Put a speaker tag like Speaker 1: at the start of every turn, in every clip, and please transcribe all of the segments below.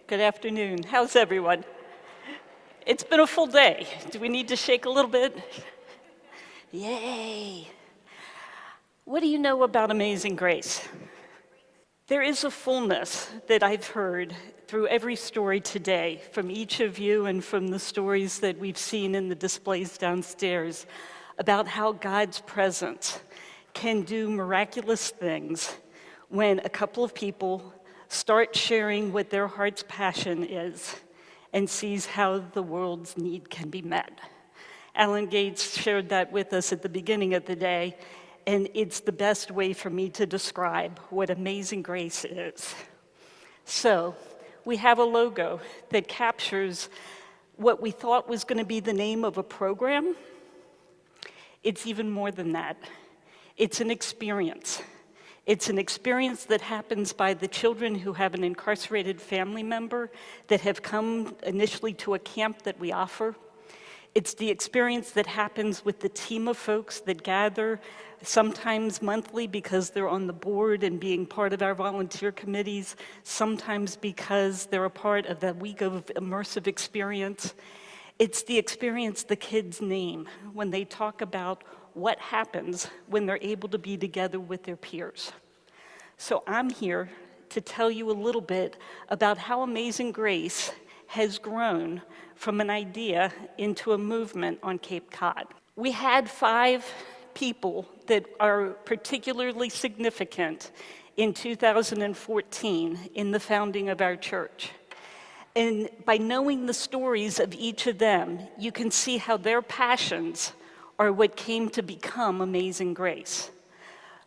Speaker 1: Good afternoon. How's everyone? It's been a full day. Do we need to shake a little bit? Yay! What do you know about Amazing Grace? There is a fullness that I've heard through every story today from each of you and from the stories that we've seen in the displays downstairs about how God's presence can do miraculous things when a couple of people start sharing what their heart's passion is and sees how the world's need can be met. Alan Gates shared that with us at the beginning of the day, and it's the best way for me to describe what Amazing Grace is. So, we have a logo that captures what we thought was going to be the name of a program. It's even more than that. It's an experience. It's an experience that happens by the children who have an incarcerated family member that have come initially to a camp that we offer. It's the experience that happens with the team of folks that gather, sometimes monthly because they're on the board and being part of our volunteer committees, sometimes because they're a part of that week of immersive experience. It's the experience the kids name when they talk about what happens when they're able to be together with their peers. So I'm here to tell you a little bit about how Amazing Grace has grown from an idea into a movement on Cape Cod. We had 5 people that are particularly significant in 2014 in the founding of our church. And by knowing the stories of each of them, you can see how their passions are what came to become Amazing Grace.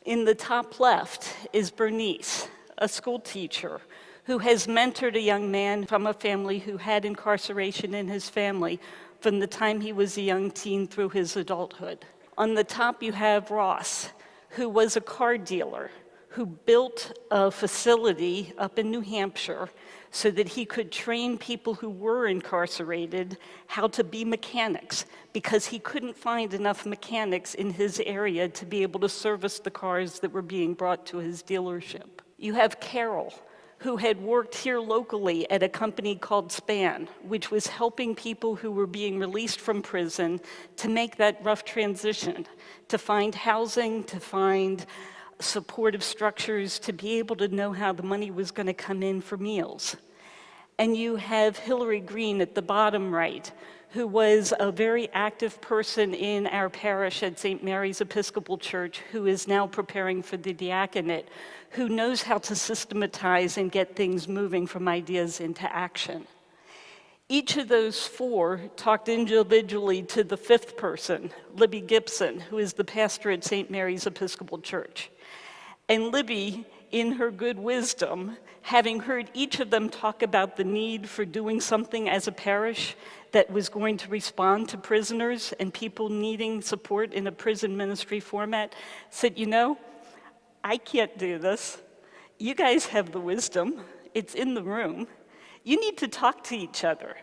Speaker 1: In the top left is Bernice, a school teacher who has mentored a young man from a family who had incarceration in his family from the time he was a young teen through his adulthood. On the top you have Ross, who was a car dealer, who built a facility up in New Hampshire so that he could train people who were incarcerated how to be mechanics, because he couldn't find enough mechanics in his area to be able to service the cars that were being brought to his dealership. You have Carol, who had worked here locally at a company called SPAN, which was helping people who were being released from prison to make that rough transition, to find housing, to find supportive structures, to be able to know how the money was going to come in for meals. And you have Hillary Green at the bottom right, who was a very active person in our parish at St. Mary's Episcopal Church, who is now preparing for the diaconate, who knows how to systematize and get things moving from ideas into action. Each of those 4 talked individually to the 5th person, Libby Gibson, who is the pastor at St. Mary's Episcopal Church. And Libby, in her good wisdom, having heard each of them talk about the need for doing something as a parish that was going to respond to prisoners and people needing support in a prison ministry format, said, you know, I can't do this. You guys have the wisdom. It's in the room. You need to talk to each other.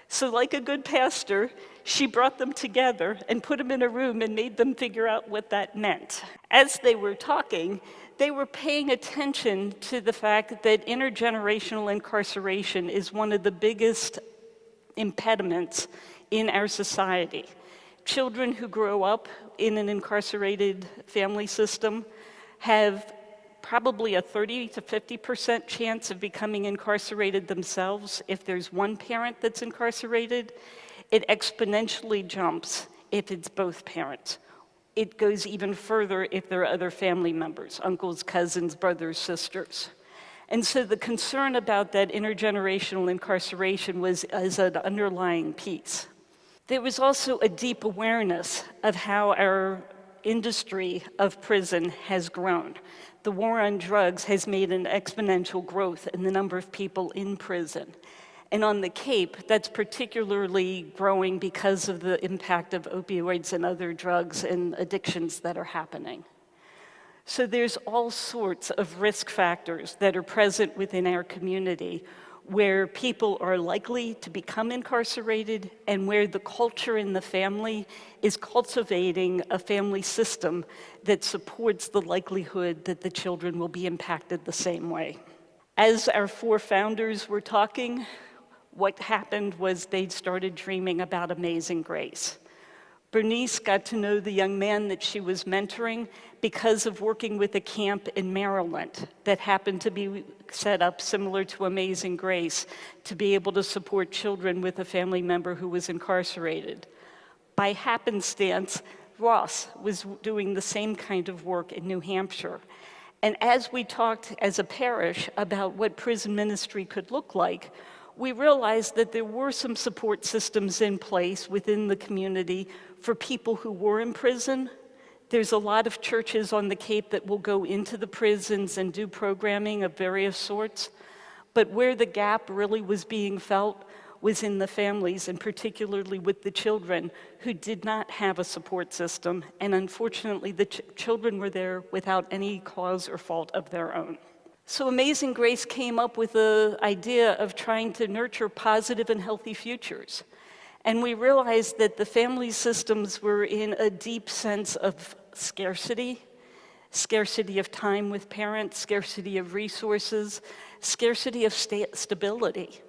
Speaker 1: So like a good pastor, she brought them together and put them in a room and made them figure out what that meant. As they were talking, they were paying attention to the fact that intergenerational incarceration is one of the biggest impediments in our society. Children who grow up in an incarcerated family system have probably a 30 to 50% chance of becoming incarcerated themselves. If there's one parent that's incarcerated, it exponentially jumps if it's both parents. It goes even further if there are other family members, uncles, cousins, brothers, sisters. And so the concern about that intergenerational incarceration was as an underlying piece. There was also a deep awareness of how our industry of prison has grown. The war on drugs has made an exponential growth in the number of people in prison. And on the Cape, that's particularly growing because of the impact of opioids and other drugs and addictions that are happening. So there's all sorts of risk factors that are present within our community where people are likely to become incarcerated and where the culture in the family is cultivating a family system that supports the likelihood that the children will be impacted the same way. As our four founders were talking, what happened was they started dreaming about Amazing Grace. Bernice got to know the young man that she was mentoring because of working with a camp in Maryland that happened to be set up similar to Amazing Grace to be able to support children with a family member who was incarcerated. By happenstance, Ross was doing the same kind of work in New Hampshire. And as we talked as a parish about what prison ministry could look like, we realized that there were some support systems in place within the community for people who were in prison. There's a lot of churches on the Cape that will go into the prisons and do programming of various sorts. But where the gap really was being felt was in the families, and particularly with the children who did not have a support system. And unfortunately, the children were there without any cause or fault of their own. So Amazing Grace came up with the idea of trying to nurture positive and healthy futures. And we realized that the family systems were in a deep sense of scarcity of time with parents, scarcity of resources, scarcity of stability.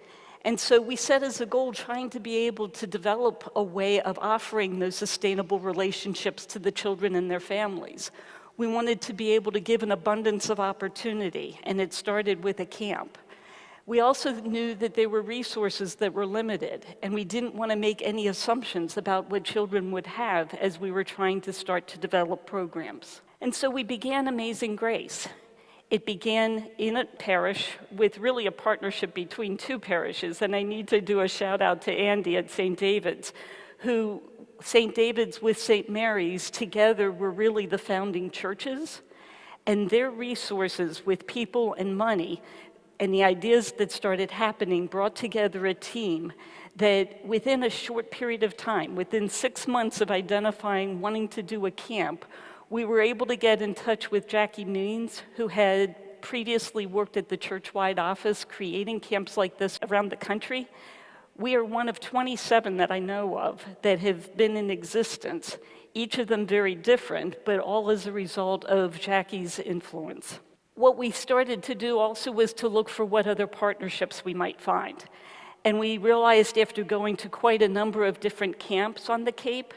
Speaker 1: And so we set as a goal trying to be able to develop a way of offering those sustainable relationships to the children and their families. We wanted to be able to give an abundance of opportunity, and it started with a camp. We also knew that there were resources that were limited, and we didn't want to make any assumptions about what children would have as we were trying to start to develop programs. And so we began Amazing Grace. It began in a parish with really a partnership between two parishes, and I need to do a shout out to Andy at St. David's, who St. David's with St. Mary's together were really the founding churches, and their resources with people and money and the ideas that started happening brought together a team that within a short period of time, within 6 months of identifying wanting to do a camp, we were able to get in touch with Jackie Means, who had previously worked at the church-wide office creating camps like this around the country. We are one of 27 that I know of that have been in existence, each of them very different, but all as a result of Jackie's influence. What we started to do also was to look for what other partnerships we might find. And we realized after going to quite a number of different camps on the Cape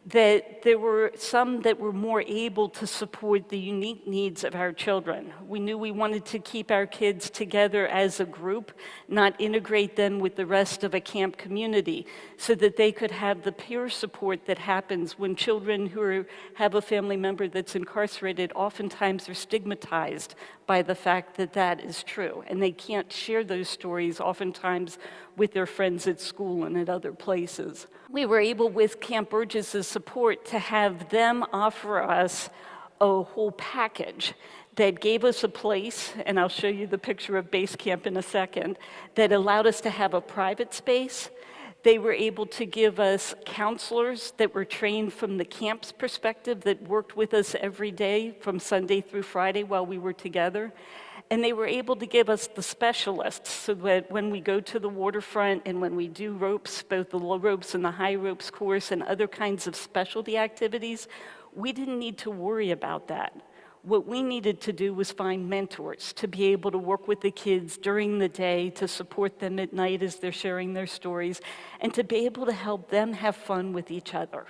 Speaker 1: that there were some that were more able to support the unique needs of our children. We knew we wanted to keep our kids together as a group, not integrate them with the rest of a camp community, so that they could have the peer support that happens when children who have a family member that's incarcerated oftentimes are stigmatized by the fact that that is true, and they can't share those stories oftentimes with their friends at school and at other places. We were able, with Camp Burgess's support, to have them offer us a whole package that gave us a place, and I'll show you the picture of base camp in a second, that allowed us to have a private space. They were able to give us counselors that were trained from the camp's perspective that worked with us every day from Sunday through Friday while we were together. And they were able to give us the specialists so that when we go to the waterfront and when we do ropes, both the low ropes and the high ropes course and other kinds of specialty activities, we didn't need to worry about that. What we needed to do was find mentors to be able to work with the kids during the day, to support them at night as they're sharing their stories, and to be able to help them have fun with each other.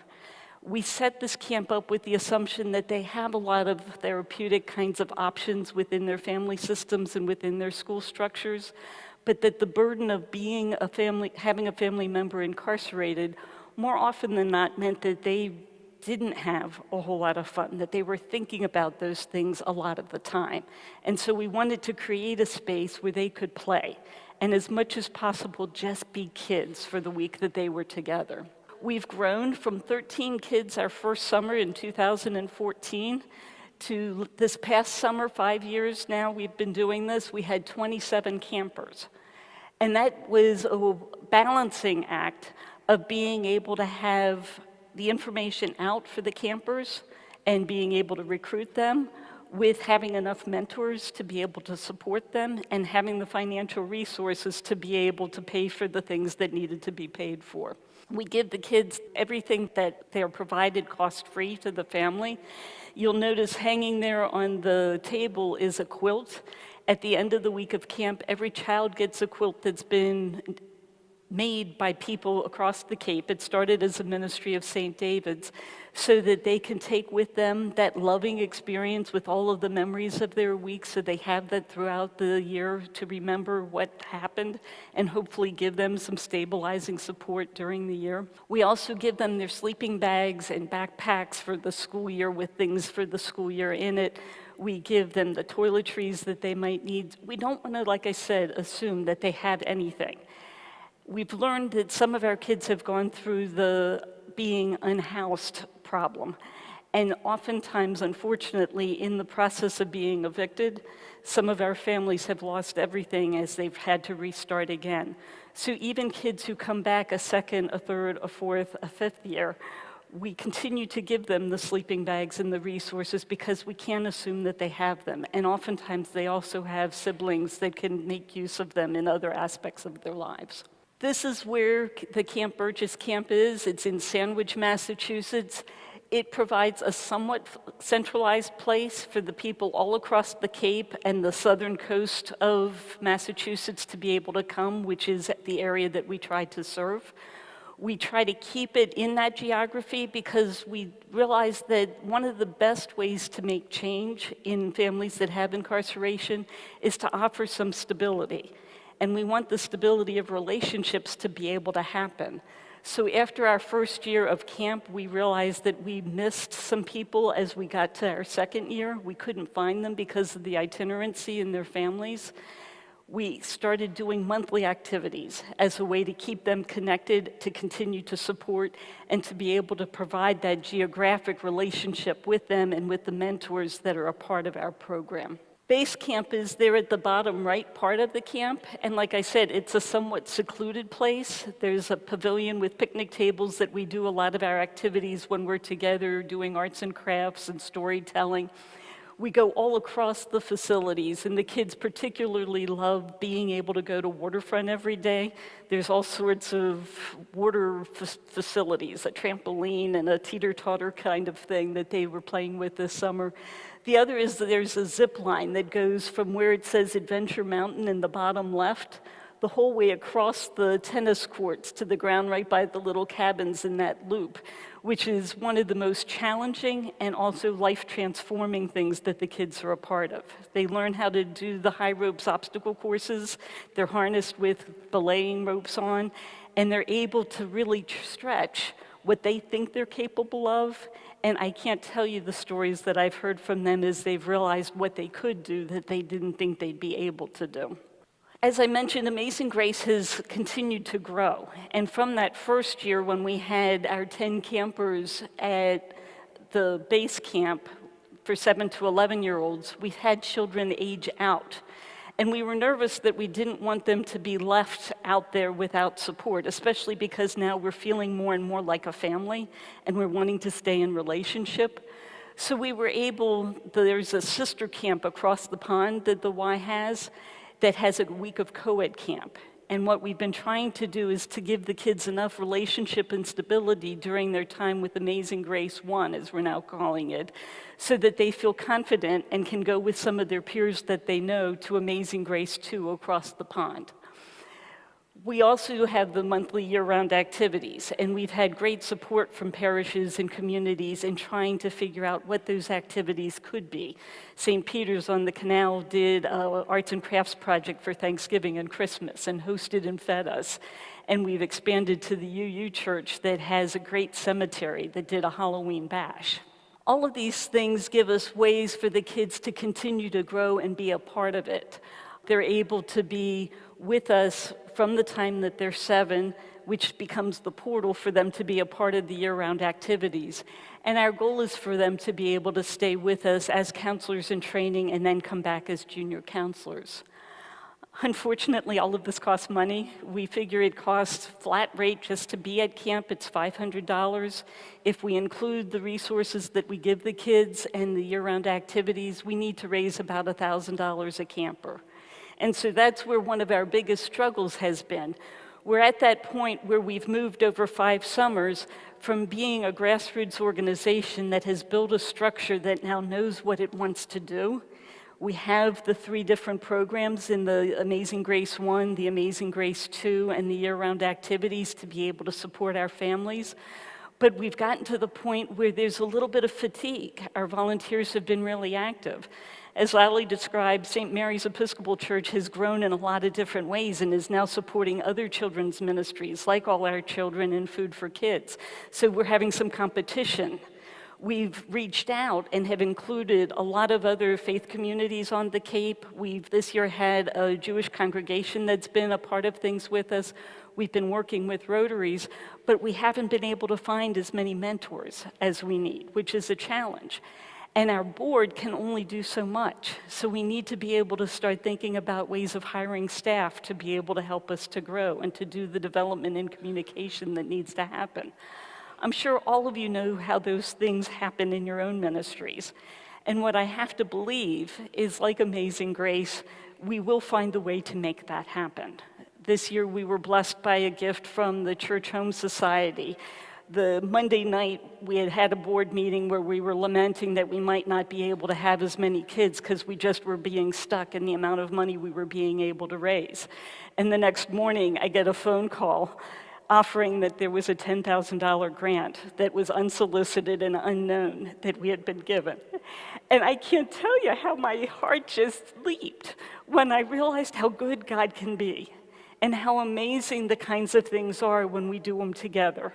Speaker 1: We set this camp up with the assumption that they have a lot of therapeutic kinds of options within their family systems and within their school structures, but that the burden of being a family, having a family member incarcerated, more often than not meant that they didn't have a whole lot of fun, that they were thinking about those things a lot of the time. And so we wanted to create a space where they could play, and as much as possible, just be kids for the week that they were together. We've grown from 13 kids our first summer in 2014 to this past summer, 5 years now we've been doing this, we had 27 campers. And that was a balancing act of being able to have the information out for the campers and being able to recruit them, with having enough mentors to be able to support them and having the financial resources to be able to pay for the things that needed to be paid for. We give the kids everything that they're provided cost-free to the family. You'll notice hanging there on the table is a quilt, At the end of the week of camp, every child gets a quilt that's been made by people across the Cape. It started as a ministry of St. David's, so that they can take with them that loving experience with all of the memories of their week, so they have that throughout the year to remember what happened and hopefully give them some stabilizing support during the year. We also give them their sleeping bags and backpacks for the school year with things for the school year in it. We give them the toiletries that they might need. We don't want to, like I said, assume that they have anything. We've learned that some of our kids have gone through the being unhoused problem. And oftentimes, unfortunately, in the process of being evicted, some of our families have lost everything as they've had to restart again. So even kids who come back a second, a third, a fourth, a fifth year, we continue to give them the sleeping bags and the resources because we can't assume that they have them. And oftentimes, they also have siblings that can make use of them in other aspects of their lives. This is where the Camp Burgess camp is. It's in Sandwich, Massachusetts. It provides a somewhat centralized place for the people all across the Cape and the southern coast of Massachusetts to be able to come, which is the area that we try to serve. We try to keep it in that geography because we realize that one of the best ways to make change in families that have incarceration is to offer some stability. And we want the stability of relationships to be able to happen. So after our first year of camp, we realized that we missed some people as we got to our second year. We couldn't find them because of the itinerancy in their families. We started doing monthly activities as a way to keep them connected, to continue to support, and to be able to provide that geographic relationship with them and with the mentors that are a part of our program. Base camp is there at the bottom right part of the camp, and like I said, it's a somewhat secluded place. There's a pavilion with picnic tables that we do a lot of our activities when we're together doing arts and crafts and storytelling. We go all across the facilities, and the kids particularly love being able to go to waterfront every day. There's all sorts of water facilities, a trampoline and a teeter-totter kind of thing that they were playing with this summer. The other is that there's a zip line that goes from where it says Adventure Mountain in the bottom left, the whole way across the tennis courts to the ground right by the little cabins in that loop, which is one of the most challenging and also life-transforming things that the kids are a part of. They learn how to do the high ropes obstacle courses. They're harnessed with belaying ropes on, and they're able to really stretch what they think they're capable of. And I can't tell you the stories that I've heard from them as they've realized what they could do that they didn't think they'd be able to do. As I mentioned, Amazing Grace has continued to grow. And from that first year when we had our 10 campers at the base camp for 7 to 11-year-olds, we've had children age out. And we were nervous that we didn't want them to be left out there without support, especially because now we're feeling more and more like a family, and we're wanting to stay in relationship. So we were able, there's a sister camp across the pond that the Y has that has a week of co-ed camp. And what we've been trying to do is to give the kids enough relationship and stability during their time with Amazing Grace 1, as we're now calling it, so that they feel confident and can go with some of their peers that they know to Amazing Grace 2 across the pond. We also have the monthly year-round activities, and we've had great support from parishes and communities in trying to figure out what those activities could be. St. Peter's on the Canal did an arts and crafts project for Thanksgiving and Christmas and hosted and fed us. And we've expanded to the UU Church that has a great cemetery that did a Halloween bash. All of these things give us ways for the kids to continue to grow and be a part of it. They're able to be with us from the time that they're 7, which becomes the portal for them to be a part of the year-round activities. And our goal is for them to be able to stay with us as counselors in training and then come back as junior counselors. Unfortunately, all of this costs money. We figure it costs flat rate just to be at camp, it's $500. If we include the resources that we give the kids and the year-round activities, we need to raise about $1,000 a camper. And so that's where one of our biggest struggles has been. We're at that point where we've moved over 5 summers from being a grassroots organization that has built a structure that now knows what it wants to do. We have the 3 different programs in the Amazing Grace 1, the Amazing Grace 2, and the year-round activities to be able to support our families. But we've gotten to the point where there's a little bit of fatigue. Our volunteers have been really active. As Lally described, St. Mary's Episcopal Church has grown in a lot of different ways and is now supporting other children's ministries, like All Our Children and Food for Kids. So we're having some competition. We've reached out and have included a lot of other faith communities on the Cape. We've this year had a Jewish congregation that's been a part of things with us. We've been working with Rotaries, but we haven't been able to find as many mentors as we need, which is a challenge. And our board can only do so much. So we need to be able to start thinking about ways of hiring staff to be able to help us to grow and to do the development and communication that needs to happen. I'm sure all of you know how those things happen in your own ministries. And what I have to believe is, like Amazing Grace, we will find a way to make that happen. This year we were blessed by a gift from the Church Home Society. The Monday night we had a board meeting where we were lamenting that we might not be able to have as many kids because we just were being stuck in the amount of money we were being able to raise. And the next morning I get a phone call offering that there was a $10,000 grant that was unsolicited and unknown that we had been given. And I can't tell you how my heart just leaped when I realized how good God can be and how amazing the kinds of things are when we do them together.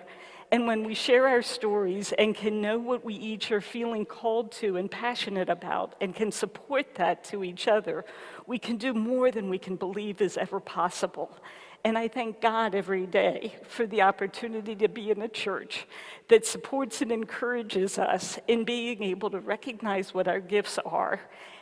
Speaker 1: And when we share our stories and can know what we each are feeling called to and passionate about and can support that to each other, we can do more than we can believe is ever possible. And I thank God every day for the opportunity to be in a church that supports and encourages us in being able to recognize what our gifts are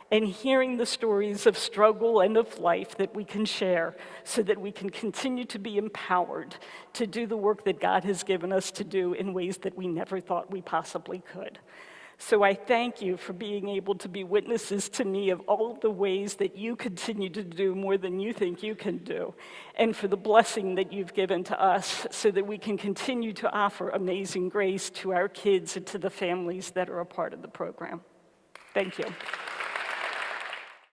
Speaker 1: and hearing the stories of struggle and of life that we can share so that we can continue to be empowered to do the work that God has given us to do in ways that we never thought we possibly could. So I thank you for being able to be witnesses to me of all of the ways that you continue to do more than you think you can do, and for the blessing that you've given to us so that we can continue to offer Amazing Grace to our kids and to the families that are a part of the program. Thank you.